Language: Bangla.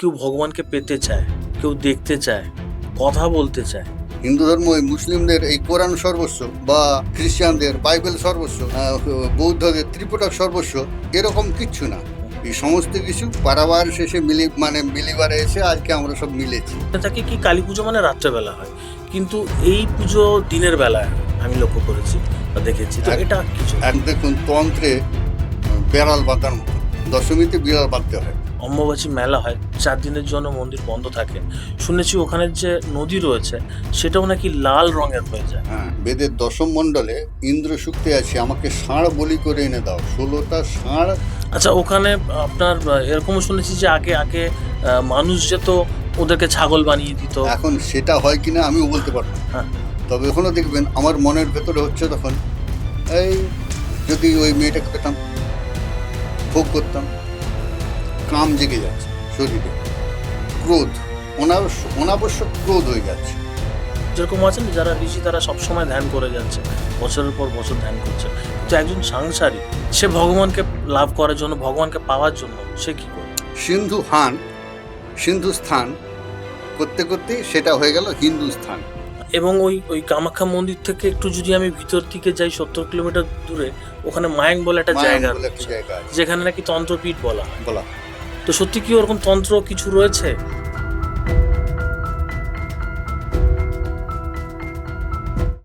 কেউ ভগবানকে পেতে চায়, কেউ দেখতে চায়, কথা বলতে চায়। হিন্দু ধর্ম মুসলিমদের এই কোরআন সর্বস্ব, বা খ্রিস্টানদের বাইবেল সর্বস্ব, বৌদ্ধদের ত্রিপিটক সর্বস্ব, এরকম কিচ্ছু না। এই সমস্ত কিছু পারাবার শেষে মিলিবারে এসে আজকে আমরা সব মিলেছি। থাকে কি কালী পুজো মানে রাত্রেবেলা হয়, কিন্তু এই পুজো দিনের বেলায় আমি লক্ষ্য করেছি বা দেখেছি। তো এটা কিছু দেখুন, তন্ত্রে বেড়াল বাঁধার মতো, দশমীতে বিড়াল বাঁধতে হয়। অম্বুবাচী মেলা হয়, 4 দিনের জন্য মন্দির বন্ধ থাকে। শুনেছি ওখানে যে নদী রয়েছে সেটাও নাকি লাল রঙের হয়ে যায়। হ্যাঁ, বেদের দশম মণ্ডলে ইন্দ্র সূক্তে আছে, আমাকে ষাঁড় বলি করে এনে দাও, 16টা ষাঁড়। আচ্ছা, ওখানে আপনার এরকমও শুনেছি যে আগে আগে মানুষ যেত, ওদেরকে ছাগল বানিয়ে দিত। এখন সেটা হয় কিনা আমিও বলতে পারবো না। হ্যাঁ। তবে এখনো দেখবেন আমার মনের ভেতরে হচ্ছে, তখন এই যদি ওই মেয়েটাকে পেতাম, ভোগ করতাম, কাম জেগে যাচ্ছে শরীরে, ক্রোধ, অনাবশ্যক ক্রোধ হয়ে যাচ্ছে। যেরকম আছেন যারা ঋষি, তারা সবসময় ধ্যান করে যাচ্ছে, বছরের পর বছর ধ্যান করছে, কিন্তু একজন সাংসারিক, সে ভগবানকে লাভ করার জন্য, ভগবানকে পাওয়ার জন্য সে কি করে? সিন্ধু স্থান করতে করতে সেটা হয়ে গেল হিন্দুস্থান। এবং ওই ওই কামাখ্যা মন্দির থেকে একটু যদি আমি ভিতর দিকে যাই, 70 কিলোমিটার দূরে, ওখানে মায়াং বলে একটা জায়গা বলে একটা জায়গা আছে, যেখানে নাকি তন্ত্রপীঠ বলা হয়। বলা। তো সত্যি কি ওরকম তন্ত্র কিছু রয়েছে?